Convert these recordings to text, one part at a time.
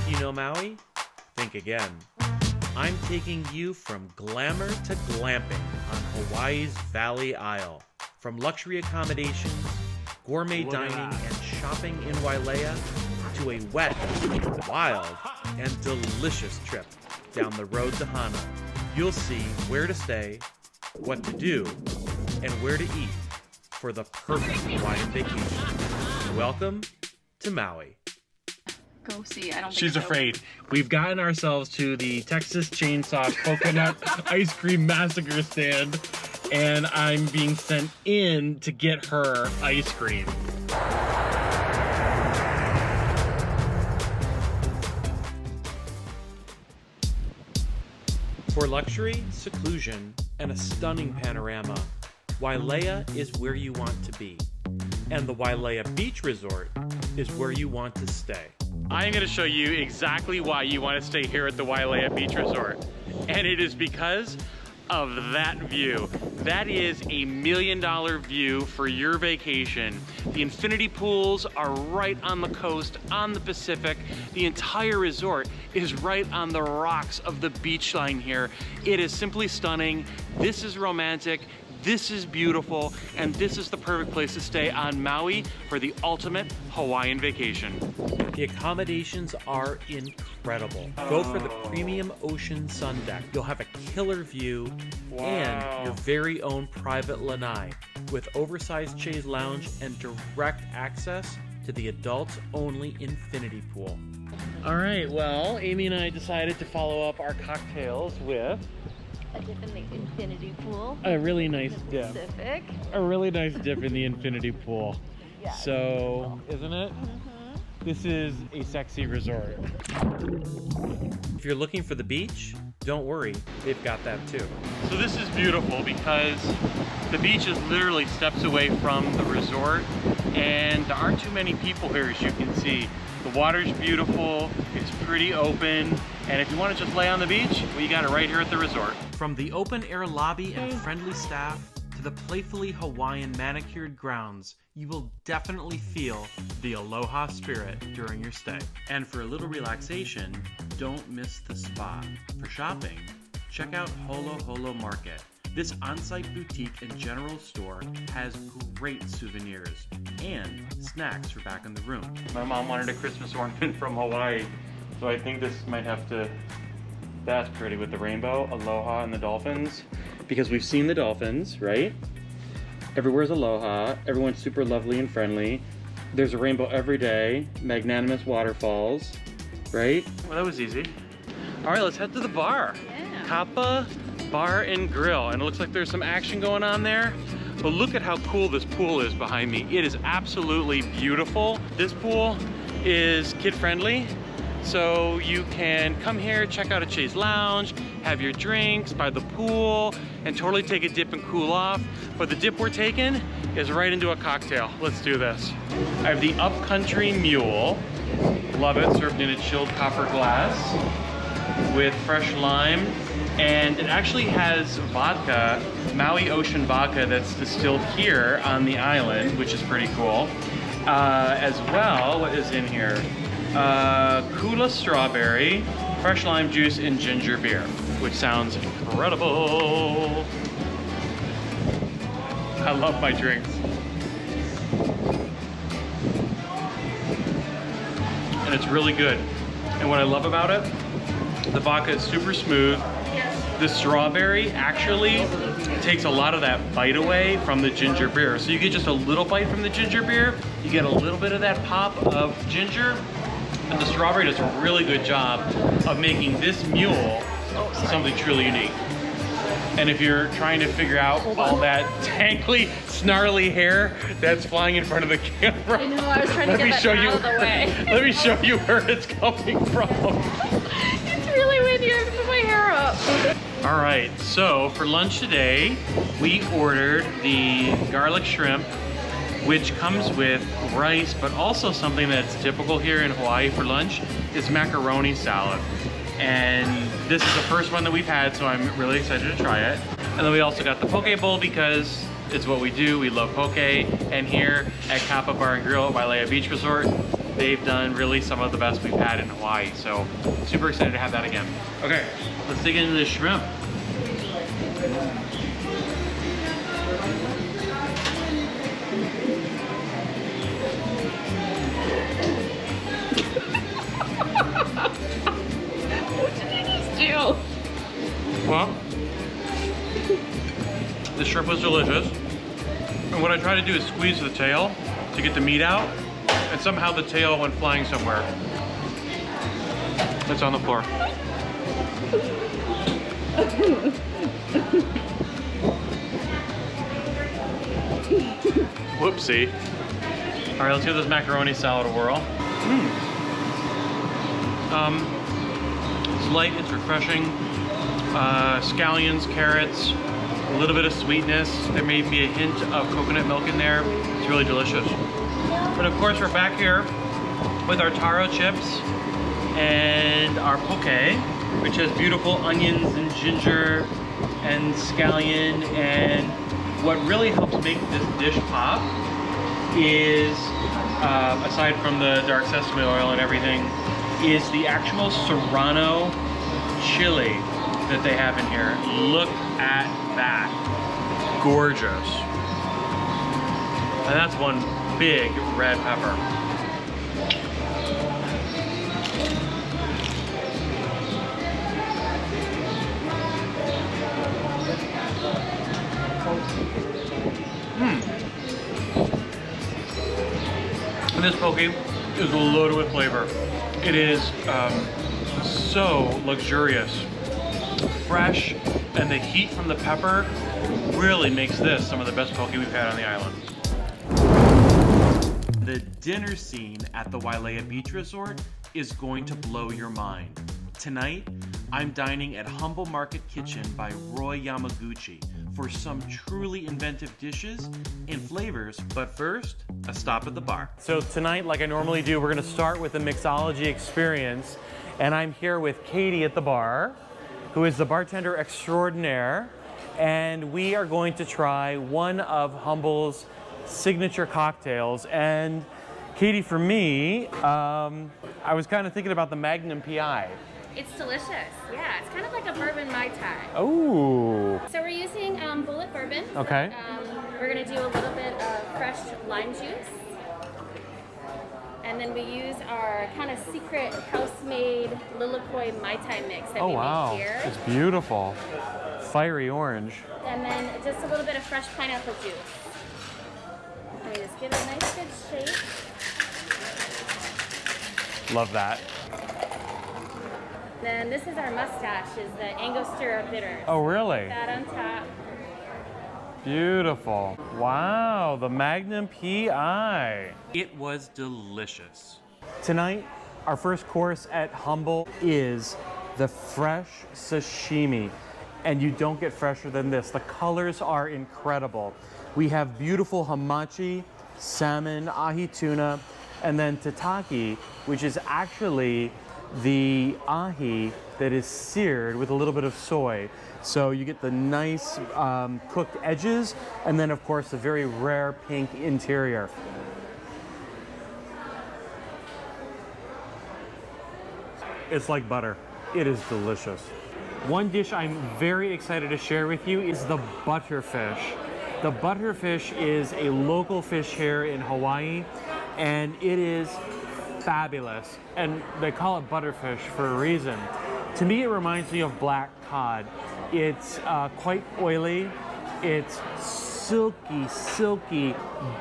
you know Maui? Think again. I'm taking you from glamour to glamping on Hawaii's Valley Isle. From luxury accommodations, gourmet dining, and shopping in Wailea, to a wet, wild, and delicious trip down the road to Hana. You'll see where to stay, what to do, and where to eat for the perfect Hawaiian vacation. Welcome to Maui. Go see. I don't think She's so. afraid. We've gotten ourselves to the Texas Chainsaw Coconut Ice Cream Massacre stand, and I'm being sent in to get her ice cream. For luxury, seclusion, and a stunning panorama, Wailea is where you want to be. And the Wailea Beach Resort is where you want to stay. I'm going to show you exactly why you want to stay here at the Wailea Beach Resort. And it is because of that view. That is a $1 million view for your vacation. The infinity pools are right on the coast, on the Pacific. The entire resort is right on the rocks of the beach line here. It is simply stunning. This is romantic. This is beautiful, and this is the perfect place to stay on Maui for the ultimate Hawaiian vacation. The accommodations are incredible. Go for the premium ocean sun deck. You'll have a killer view and your very own private lanai with oversized chaise lounge and direct access to the adults-only infinity pool. All right, well, Amy and I decided to follow up our cocktails with A dip in the infinity pool. a really nice in the dip. Pacific. A really nice dip in the infinity pool. Yeah. So, isn't it? This is a sexy resort. If you're looking for the beach, don't worry, they've got that too. So this is beautiful because the beach is literally steps away from the resort, and there aren't too many people here, as you can see. The water's beautiful, it's pretty open, and if you want to just lay on the beach, well, you got it right here at the resort. From the open air lobby and friendly staff to the playfully Hawaiian manicured grounds, you will definitely feel the aloha spirit during your stay. And for a little relaxation, don't miss the spa. For shopping, check out Humble Market. This on-site boutique and general store has great souvenirs and snacks for back in the room. My mom wanted a Christmas ornament from Hawaii, so I think this might have to... That's pretty with the rainbow, aloha, and the dolphins. Because we've seen the dolphins, right? Everywhere's aloha, everyone's super lovely and friendly. There's a rainbow every day, magnanimous waterfalls, right? Well, that was easy. All right, let's head to the bar. Yeah. Kappa Bar and Grill, and it looks like there's some action going on there. But look at how cool this pool is behind me. It is absolutely beautiful. This pool is kid-friendly, so you can come here, check out a chaise lounge, have your drinks by the pool, and totally take a dip and cool off. But the dip we're taking is right into a cocktail. Let's do this. I have the Upcountry Mule. Love it, served in a chilled copper glass with fresh lime. And it actually has vodka, Maui Ocean vodka, that's distilled here on the island, which is pretty cool. As well, what is in here? Kula strawberry, fresh lime juice, and ginger beer, which sounds incredible. I love my drinks. And it's really good. And what I love about it, the vodka is super smooth. The strawberry actually takes a lot of that bite away from the ginger beer. So you get just a little bite from the ginger beer, you get a little bit of that pop of ginger, and the strawberry does a really good job of making this mule something truly unique. And if you're trying to figure out all that tangly, snarly hair that's flying in front of the camera, I know, I was trying to get that out of the way. Let me show you where it's coming from. It's really windy. I have to put my hair up. All right, so for lunch today, we ordered the garlic shrimp, which comes with rice, but also something that's typical here in Hawaii for lunch is macaroni salad. And this is the first one that we've had, so I'm really excited to try it. And then we also got the poke bowl because it's what we do. We love poke. And here at Kappa Bar and Grill at Wailea Beach Resort, they've done really some of the best we've had in Hawaii. So super excited to have that again. Okay, let's dig into this shrimp. What did you just do? Well, the shrimp was delicious. And what I tried to do is squeeze the tail to get the meat out, and somehow the tail went flying somewhere. It's on the floor. Whoopsie. All right, let's give this macaroni salad a whirl. It's light, it's refreshing. Scallions, carrots, a little bit of sweetness. There may be a hint of coconut milk in there. It's really delicious. But of course, we're back here with our taro chips and our poke, which has beautiful onions and ginger and scallion. And what really helps make this dish pop is, aside from the dark sesame oil and everything, is the actual serrano chili that they have in here. Look at that. Gorgeous. And that's one big red pepper. And this poke is loaded with flavor. It is so luxurious, fresh, and the heat from the pepper really makes this some of the best poke we've had on the island. The dinner scene at the Wailea Beach Resort is going to blow your mind. Tonight, I'm dining at Humble Market Kitchen by Roy Yamaguchi for some truly inventive dishes and flavors, but first, a stop at the bar. So tonight, like I normally do, we're gonna start with a mixology experience, and I'm here with Katie at the bar, who is the bartender extraordinaire, and we are going to try one of Humble's signature cocktails. And Katie, for me, I was kind of thinking about the Magnum PI. It's delicious. Yeah, it's kind of like a bourbon Mai Tai. Oh. So we're using bullet bourbon. Okay. We're gonna do a little bit of fresh lime juice. And then we use our kind of secret house-made Lilikoi Mai Tai mix that we make here. It's beautiful. Fiery orange. And then just a little bit of fresh pineapple juice. Let me just give it a nice good shake. Love that. Then this is our mustache, is the Angostura bitter. Oh, really? That on top. Beautiful. Wow, the Magnum PI. It was delicious. Tonight, our first course at Humble is the fresh sashimi. And you don't get fresher than this. The colors are incredible. We have beautiful hamachi, salmon, ahi tuna, and then tataki, which is actually the ahi that is seared with a little bit of soy. So you get the nice cooked edges, and then of course the very rare pink interior. It's like butter. It is delicious. One dish I'm very excited to share with you is the butterfish. The butterfish is a local fish here in Hawaii, and it is fabulous. And they call it butterfish for a reason. To me, it reminds me of black cod. It's quite oily. It's silky, silky,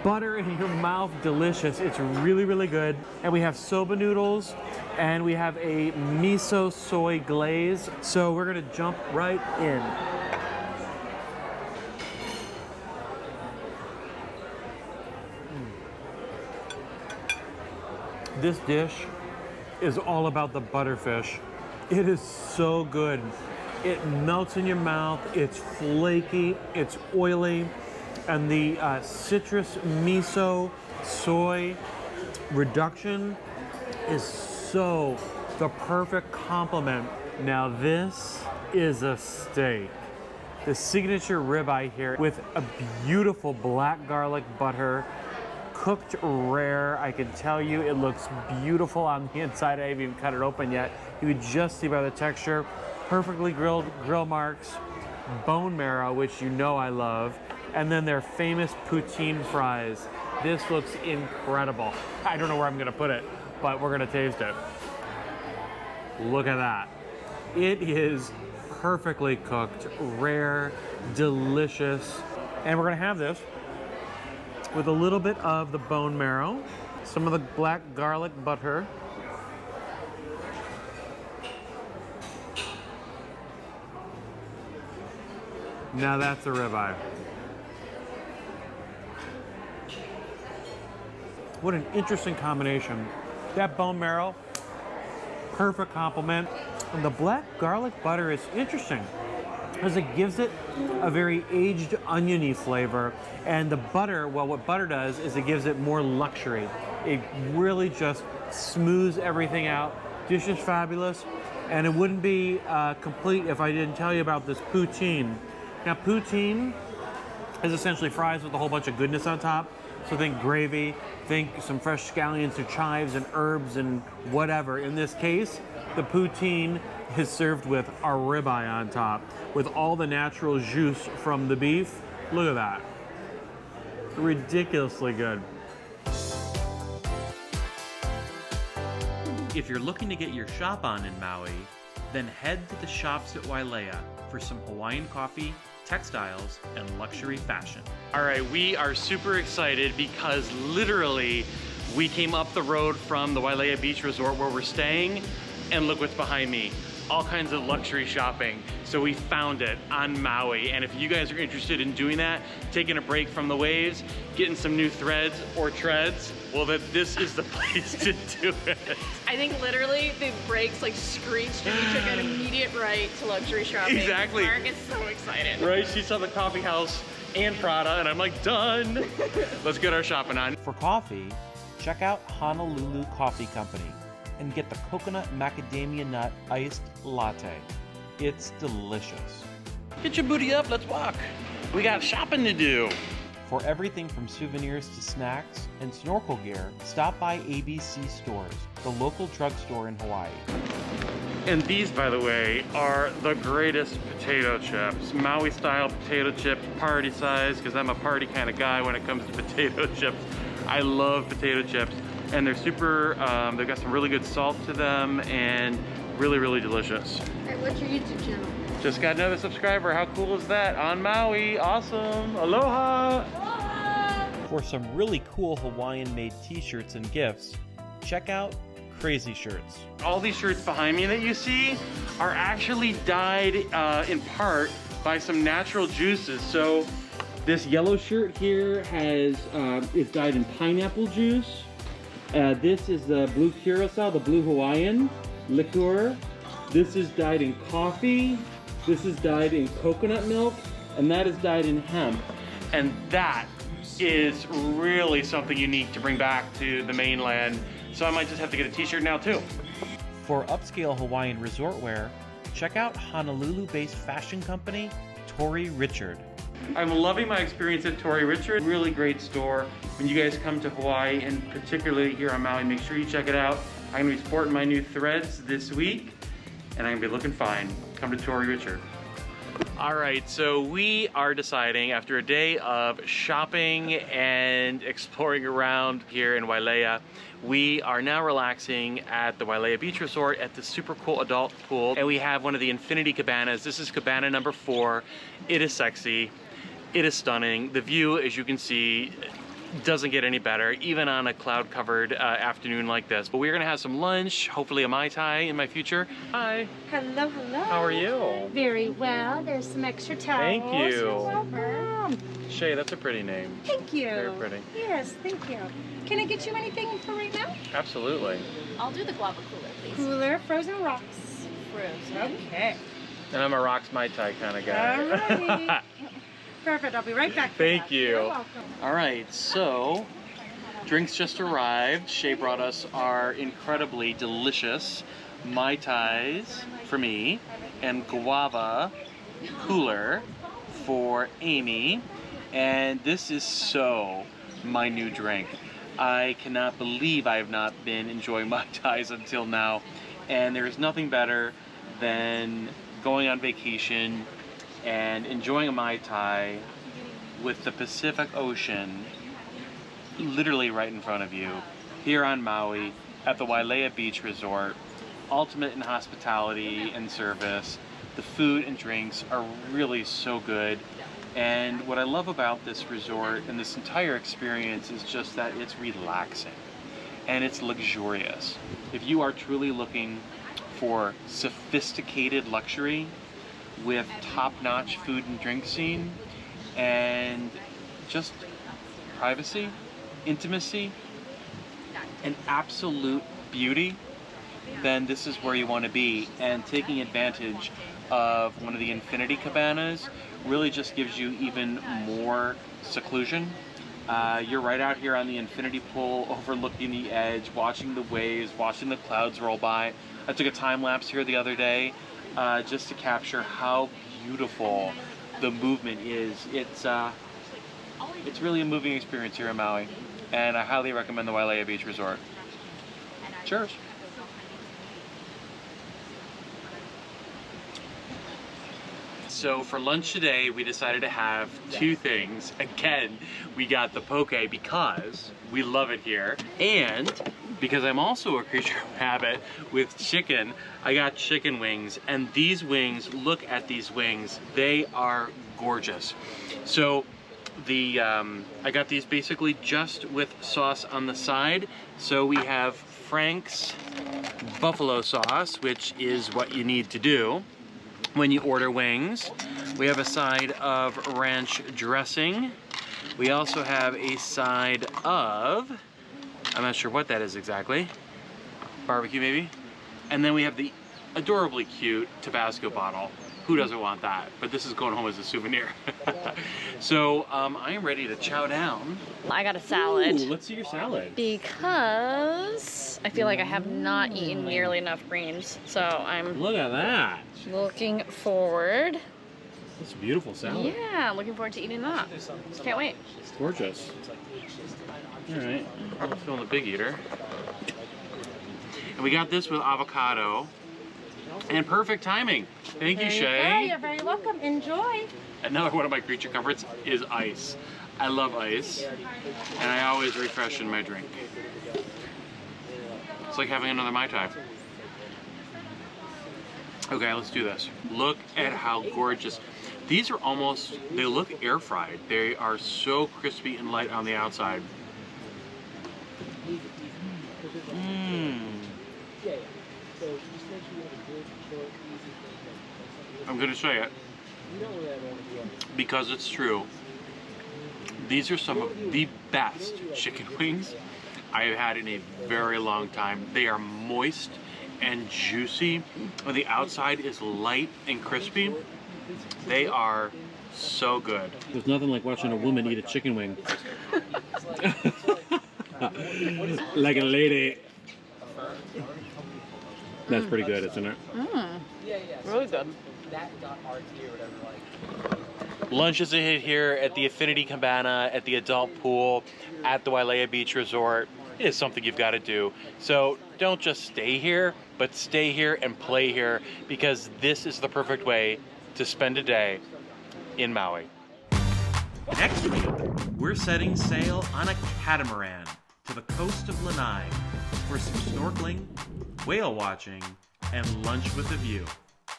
butter in your mouth, delicious. It's really, really good. And we have soba noodles, and we have a miso soy glaze. So we're gonna jump right in. This dish is all about the butterfish. It is so good. It melts in your mouth, it's flaky, it's oily, and the citrus miso soy reduction is so the perfect complement. Now this is a steak. The signature ribeye here with a beautiful black garlic butter, cooked rare. I can tell you it looks beautiful on the inside. I haven't even cut it open yet. You could just see by the texture. Perfectly grilled grill marks, bone marrow, which you know I love, and then their famous poutine fries. This looks incredible. I don't know where I'm gonna put it, but we're gonna taste it. Look at that. It is perfectly cooked, rare, delicious. And we're gonna have this with a little bit of the bone marrow, some of the black garlic butter, now that's a ribeye. What an interesting combination. That bone marrow, perfect complement. And the black garlic butter is interesting because it gives it a very aged oniony flavor. And the butter, well, what butter does is it gives it more luxury. It really just smooths everything out. Dish is fabulous. And it wouldn't be complete if I didn't tell you about this poutine. Now, poutine is essentially fries with a whole bunch of goodness on top. So think gravy, think some fresh scallions or chives and herbs and whatever. In this case, the poutine is served with a ribeye on top with all the natural juice from the beef. Look at that. Ridiculously good. If you're looking to get your shop on in Maui, then head to the shops at Wailea for some Hawaiian coffee, textiles, and luxury fashion. All right, we are super excited because literally we came up the road from the Wailea Beach Resort where we're staying, and look what's behind me. All kinds of luxury shopping. So we found it on Maui. And if you guys are interested in doing that, taking a break from the waves, getting some new threads or treads, well, this is the place to do it. I think literally the brakes like screeched and we took an immediate right to luxury shopping. Exactly. Mark is so excited. Right, she saw the coffee house and Prada, and I'm like, done. Let's get our shopping on. For coffee, check out Honolulu Coffee Company and get the coconut macadamia nut iced latte. It's delicious. Get your booty up, let's walk. We got shopping to do. For everything from souvenirs to snacks and snorkel gear, stop by ABC Stores, the local drugstore in Hawaii. And these, by the way, are the greatest potato chips. Maui style potato chip, party size, because I'm a party kind of guy when it comes to potato chips. I love potato chips. And they're super, they've got some really good salt to them and really, really delicious. Hey, what's your YouTube channel? Just got another subscriber. How cool is that? On Maui. Awesome. Aloha. For some really cool Hawaiian-made t-shirts and gifts, check out Crazy Shirts. All these shirts behind me that you see are actually dyed in part by some natural juices. So this yellow shirt here is dyed in pineapple juice. This is the blue curacao, the blue Hawaiian liqueur. This is dyed in coffee. This is dyed in coconut milk. And that is dyed in hemp. And that is really something unique to bring back to the mainland. So I might just have to get a t-shirt now too. For upscale Hawaiian resort wear, check out Honolulu-based fashion company, Tory Richard. I'm loving my experience at Tory Richard. Really great store. When you guys come to Hawaii, and particularly here on Maui, make sure you check it out. I'm gonna be sporting my new threads this week, and I'm gonna be looking fine. Come to Tory Richard. All right, so we are deciding after a day of shopping and exploring around here in Wailea, we are now relaxing at the Wailea Beach Resort at the super cool adult pool. And we have one of the infinity cabanas. This is cabana number 4. It is sexy. It is stunning. The view, as you can see, doesn't get any better, even on a cloud-covered afternoon like this. But we're gonna have some lunch, hopefully a Mai Tai in my future. Hi. Hello, hello. How are you? Very well. There's some extra towels. Thank you. You're welcome. Shay, that's a pretty name. Thank you. Very pretty. Yes, thank you. Can I get you anything for right now? Absolutely. I'll do the guava cooler, please. Cooler, frozen rocks. Frozen. Okay. And I'm a rocks Mai Tai kind of guy. Alrighty. Perfect. I'll be right back. Thank you. You're welcome. All right, so drinks just arrived. Shay brought us our incredibly delicious Mai Tais for me and guava cooler for Amy. And this is so my new drink. I cannot believe I have not been enjoying Mai Tais until now. And there is nothing better than going on vacation and enjoying a Mai Tai with the Pacific Ocean literally right in front of you here on Maui at the Wailea Beach Resort. Ultimate in hospitality and service. The food and drinks are really so good. And what I love about this resort and this entire experience is just that it's relaxing and it's luxurious. If you are truly looking for sophisticated luxury with top-notch food and drink scene and just privacy, intimacy, and absolute beauty, then this is where you want to be. And taking advantage of one of the infinity cabanas really just gives you even more seclusion. You're right out here on the infinity pool, overlooking the edge, watching the waves, watching the clouds roll by. I took a time lapse here the other day just to capture how beautiful the movement is. It's really a moving experience here in Maui, and I highly recommend the Wailea Beach Resort. Cheers. So for lunch today, we decided to have two things. Again, we got the poke because we love it here, and because I'm also a creature of habit with chicken, I got chicken wings, and these wings, look at these wings, they are gorgeous. So I got these basically just with sauce on the side. So we have Frank's buffalo sauce, which is what you need to do when you order wings. We have a side of ranch dressing. We also have a side of, I'm not sure what that is exactly, barbecue maybe. And then we have the adorably cute Tabasco bottle. Who doesn't want that? But this is going home as a souvenir. So I am ready to chow down. I got a salad. Ooh, let's see your salad. Because I feel like I have not eaten nearly enough greens. So I'm Look at that. looking forward. That's a beautiful salad. Yeah, looking forward to eating that. Can't wait. It's gorgeous. All right, I'm feeling the big eater. And we got this with avocado. And perfect timing. Thank you, Shay. You're very welcome. Enjoy. Another one of my creature comforts is ice. I love ice, and I always refresh in my drink. It's like having another Mai Tai. Okay, let's do this. Look at how gorgeous. These are almost, they look air fried. They are so crispy and light on the outside. I'm gonna say it because it's true. These are some of the best chicken wings I have had in a very long time. They are moist and juicy. On the outside is light and crispy. They are so good. There's nothing like watching a woman eat a chicken wing. Like a lady. That's pretty good, isn't it? Really good. Lunch is a hit here at the Infinity Cabana, at the adult pool, at the Wailea Beach Resort. It is something you've got to do. So don't just stay here, but stay here and play here, because this is the perfect way to spend a day in Maui. Next week, we're setting sail on a catamaran to the coast of Lanai for some snorkeling, whale watching, and lunch with a view.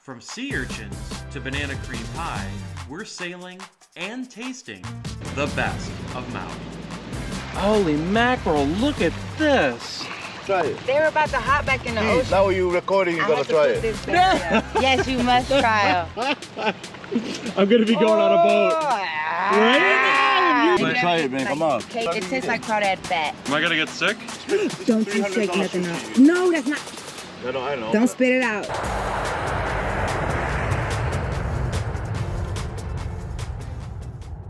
From sea urchins to banana cream pie, we're sailing and tasting the best of Maui. Holy mackerel, look at this. Try it. They were about to hop back in the See, ocean. now you're recording, you I gotta had to try put it. this back there. Yes, you must try them. I'm gonna be going on a boat. Right? But try it, man, come on. It tastes like crawdad fat. Am I gonna get sick? Don't you shake nothing up. No, that's not. No, I know. Don't spit it out.